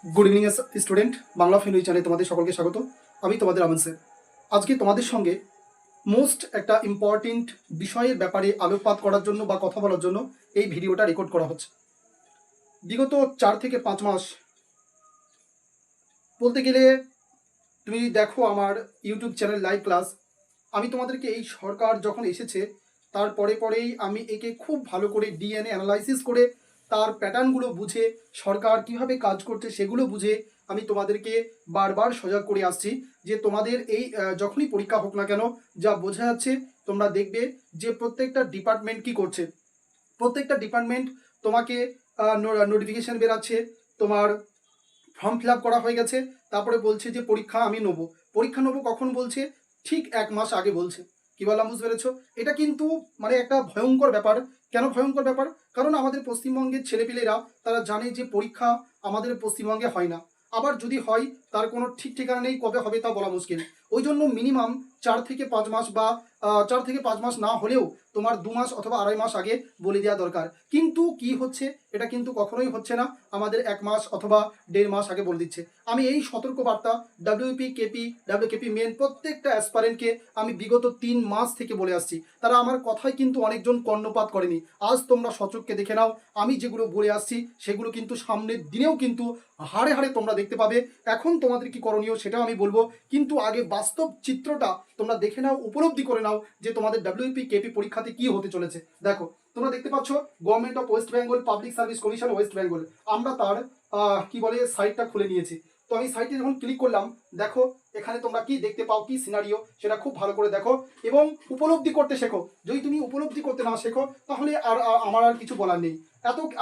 Good evening student, Bangla film চ্যানেলে তোমাদের সকলকে স্বাগত। আমি তোমাদের আমান স্যার। আজকে তোমাদের সঙ্গে মোস্ট একটা ইম্পর্টেন্ট বিষয়ের ব্যাপারে আলোকপাত করার জন্য বা কথা বলার জন্য এই ভিডিওটা রেকর্ড করা হচ্ছে। বিগত 4 থেকে 5 মাস বলতে গেলে তুমি দেখো আমার ইউটিউব চ্যানেল লাইভ ক্লাস, আমি তোমাদেরকে এই সরকার যখন এসেছে পরেই আমি একে খুব ভালো করে ডিএনএ অ্যানালাইসিস করে তার প্যাটার্নগুলো বুঝে সরকার কিভাবে কাজ করছে সেগুলো বুঝে আমি তোমাদেরকে বারবার সজাগ করে আসছি যে তোমাদের এই যখনই পরীক্ষা হোক না কেন যা বোঝা যাচ্ছে তোমরা দেখবে যে প্রত্যেকটা ডিপার্টমেন্ট কি করছে। প্রত্যেকটা ডিপার্টমেন্ট তোমাকে নোটিফিকেশান বেরাচ্ছে, তোমার ফর্ম ফিল আপ করা হয়ে গেছে, তারপরে বলছে যে পরীক্ষা আমি নেবো। পরীক্ষা নেবো কখন বলছে? ঠিক 1 মাস আগে বলছে। কি বললাম বুঝতে পেরেছো? এটা কিন্তু মানে একটা ভয়ঙ্কর ব্যাপার। কেন ভয়ঙ্কর ব্যাপার? কারণ আমাদের পশ্চিমবঙ্গের ছেলেপিলেরা তারা জানে যে পরীক্ষা আমাদের পশ্চিমবঙ্গে হয় না, আবার যদি হয় তার কোনো ঠিক ঠিকানা নেই, কবে হবে তা বলা মুশকিল। ওই জন্য মিনিমাম 4 থেকে 5 মাস বা 4 থেকে 5 মাস না হলেও তোমার 2 মাস অথবা 2.5 মাস আগে বলে দেওয়া দরকার। কিন্তু কি হচ্ছে, এটা কিন্তু কখনোই হচ্ছে না, আমাদের 1 মাস অথবা 1.5 মাস আগে বলে দিচ্ছে। আমি এই সতর্কবার্তা ডাব্লিউপি কেপি ডাব্লিউকেপি মেন প্রত্যেকটা অ্যাসপারেন্টকে আমি বিগত 3 মাস থেকে বলে আসছি। তারা আমার কথায় কিন্তু অনেকজন কর্ণপাত করেনি। আজ তোমরা সচক্ষে দেখে নাও, আমি যেগুলো বলে আসছি সেগুলো কিন্তু সামনের দিনেও কিন্তু হাড়ে হাড়ে তোমরা দেখতে পাবে। এখন তোমাদের কি করণীয় সেটাও আমি বলবো, কিন্তু আগে বাস্তব চিত্রটা তোমরা দেখে নাও, উপলব্ধি করে নাও যে তোমাদের ডাব্লিউপি কেপি পরীক্ষাতে কি হতে চলেছে। দেখো তোমরা দেখতে পাচ্ছ government of West Bengal public service commission West Bengal, আমরা তার কি বলে সাইটটা খুলে নিয়েছি। তো আমি সাইটে যখন ক্লিক করলাম, দেখো এখানে তোমরা কি দেখতে পাও, কি সিনারিও সেটা খুব ভালো করে দেখো এবং উপলব্ধি করতে শেখো। যদি তুমি উপলব্ধি করতে না শেখো তাহলে আমার আর কিছু বলার নেই।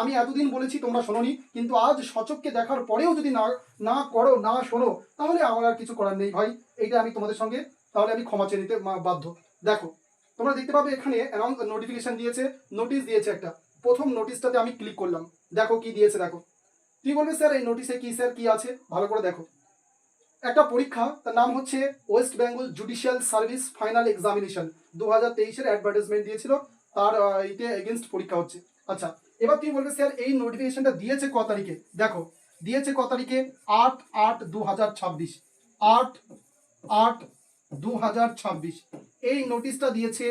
আমি এতদিন বলেছি তোমরা শোনোনি, কিন্তু আজ সচক্ষে দেখার পরেও যদি না না করো, না শোনো, তাহলে আমার আর কিছু করার নেই ভাই। এইটা আমি তোমাদের সঙ্গে তাহলে আমি ক্ষমা চেয়ে নিতে বাধ্য। দেখো তোমরা দেখতে পাবে এখানে অ্যানাউন্স নোটিফিকেশন দিয়েছে, নোটিশ দিয়েছে একটা। প্রথম নোটিশটাতে আমি ক্লিক করলাম, দেখো কি দিয়েছে। দেখো তুই বলবে স্যার এই নোটিশে কি স্যার কি আছে, ভালো করে দেখো। একটা পরীক্ষা, তার নাম হচ্ছে West Bengal judicial service final examination, 2023-এর অ্যাডভার্টাইজমেন্ট দিয়েছিল, তার এতে এগেনস্ট পরীক্ষা হচ্ছে। আচ্ছা, এবার তুমি বলবে স্যার এই নোটিফিকেশনটা দিয়েছে ক তারিখে? দেখো দিয়েছে ক তারিখে? 8/8/2026, 8/8/2026 এই নোটিশটা দিয়েছে।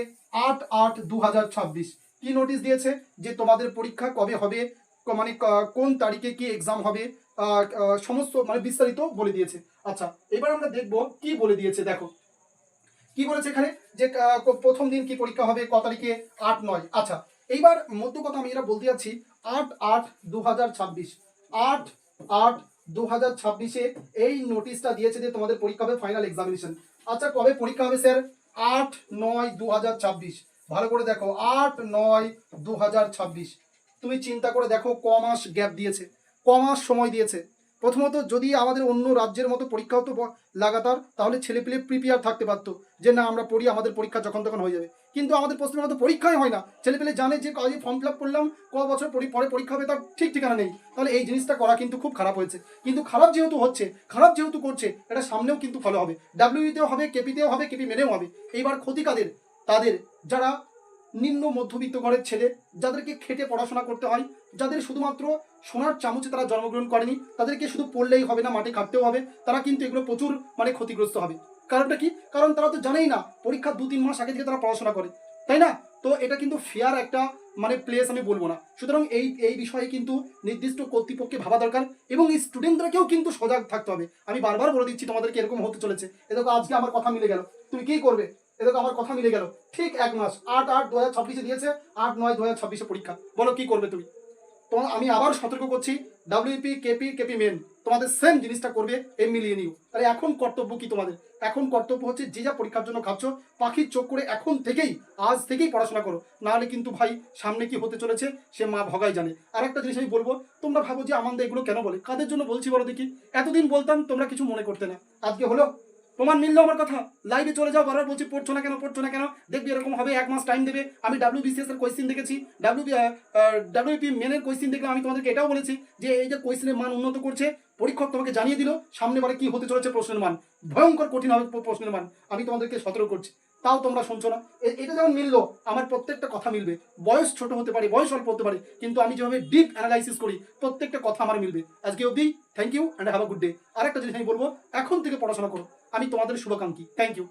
8/8/2026 কি নোটিশ দিয়েছে? যে তোমাদের পরীক্ষা কবে হবে, মানে কোন তারিখে কি এক্সাম হবে, সমস্ত মানে বিস্তারিত বলে দিয়েছে। আচ্ছা, এবার আমরা দেখব কি বলে দিয়েছে। দেখো কি বলেছে এখানে, যে প্রথম দিন কি পরীক্ষা হবে, ক তারিখে? 8/9। আচ্ছা, এইবার মধ্য কথা আমি এটা বলতে যাচ্ছি, 8/8/2026, 8/8/2026-এ এই নোটিশটা দিয়েছে যে তোমাদের পরীক্ষা হবে ফাইনাল এক্সামিনেশন। আচ্ছা, কবে পরীক্ষা হবে স্যার? 8/9/2026। ভালো করে দেখো, 8/9/2026। তুমি চিন্তা করে দেখো ক মাস গ্যাপ দিয়েছে, ক মাস সময় দিয়েছে। প্রথমত যদি আমাদের অন্য রাজ্যের মতো পরীক্ষা হতো লাগাতার, তাহলে ছেলেপিলে প্রিপেয়ার থাকতে পারতো যে না আমরা পড়ি, আমাদের পরীক্ষা যখন তখন হয়ে যাবে। কিন্তু আমাদের পশ্চিমবঙ্গে তো পরীক্ষাই হয় না, ছেলেপিলে জানে যে কাজে ফর্ম ফিল আপ করলাম, ক বছর পরে পরীক্ষা হবে তার ঠিক ঠিকানা নেই। তাহলে এই জিনিসটা করা কিন্তু খুব খারাপ হয়েছে। কিন্তু খারাপ যেহেতু হচ্ছে, খারাপ যেহেতু করছে, এটা সামনেও কিন্তু ভালো হবে, ডাব্লিউতেও হবে, কেপিতেও হবে, কেপি মেনেও হবে। এইবার ক্ষতি কাদের? তাদের যারা নিম্ন মধ্যবিত্ত ঘরের ছেলে, যাদেরকে খেটে পড়াশোনা করতে হয়, যাদের শুধুমাত্র সোনার চামচে তারা জন্মগ্রহণ করেনি, তাদেরকে শুধু পড়লেই হবে না, মাঠে খাটতেও হবে, তারা কিন্তু এগুলো প্রচুর মানে ক্ষতিগ্রস্ত হবে। কারণটা কি? কারণ তারা তো জানেই না, পরীক্ষা 2-3 মাস আগে থেকে তারা পড়াশোনা করে, তাই না? তো এটা কিন্তু ফেয়ার একটা মানে প্লেস আমি বলবো না। সুতরাং এই বিষয়ে কিন্তু নির্দিষ্ট কর্তৃপক্ষকে ভাবা দরকার এবং এই স্টুডেন্টদেরকেও কিন্তু সজাগ থাকতে হবে। আমি বারবার বলে দিচ্ছি তোমাদেরকে এরকম হতে চলেছে। এ দেখো আজকে আমার কথা মিলে গেল, তুমি কি করবে? এ দেখো আমার কথা মিলে গেল, ঠিক 1 মাস, 8/8/2026-এ দিয়েছে, 8/9/2026-এ পরীক্ষা। বলো কি করবে তুমি? তো আমি আবার সতর্ক করছি, ডাব্লিউপি কেপি কেপি মেন তোমাদের সেম জিনিসটা করবে, এই মিলিয়ে নিও। তাহলে এখন কর্তব্য কি তোমাদের? এখন কর্তব্য হচ্ছে যে যা পরীক্ষার জন্য খাচ্ছ পাখির চোখ করে এখন থেকেই, আজ থেকেই পড়াশোনা করো, নাহলে কিন্তু ভাই সামনে কি হতে চলেছে সে মা ভগাই জানে। আর একটা জিনিস আমি বলবো, তোমরা ভাবো যে আমাদের এগুলো কেন বলে, কাদের জন্য বলছি বলো দেখি? এতদিন বলতাম তোমরা কিছু মনে করতে না, আজকে হলো প্রমাণ মিললো আমার কথা। লাইভে চলে যাও, বারবার বলছি পড়ছো না কেন, পড়ছো না কেন, দেখবি এরকম হবে, 1 মাস টাইম দেবে। আমি ডাব্লিউবিসিএস এর কোয়েশ্চেন দেখেছি, ডাব্লিউপি মেনের কোয়েশ্চেন দেখলাম। আমি তোমাদেরকে এটাও বলেছি যে এই যে কোয়েশ্চেনের মান উন্নত করছে, পরীক্ষক তোমাকে জানিয়ে দিল সামনে বারে কি হতে চলেছে প্রশ্নের মান, ভয়ঙ্কর কঠিন হবে প্রশ্নের মান, আমি তোমাদেরকে সতর্ক করছি। তাও তোমরা শুনছো না। এটা যেমন মিললো, আমার প্রত্যেকটা কথা মিলবে। বয়স ছোট হতে পারে, বয়স অল্প হতে পারে, কিন্তু আমি যেভাবে ডিপ অ্যানালাইসিস করি প্রত্যেকটা কথা আমার মিলবে। আজকে অবধি thank you and have a good day. আরেকটা জিনিস আমি বলবো, এখন থেকে পড়াশোনা করো, আমি তোমাদের শুভাকাঙ্ক্ষী। Thank you.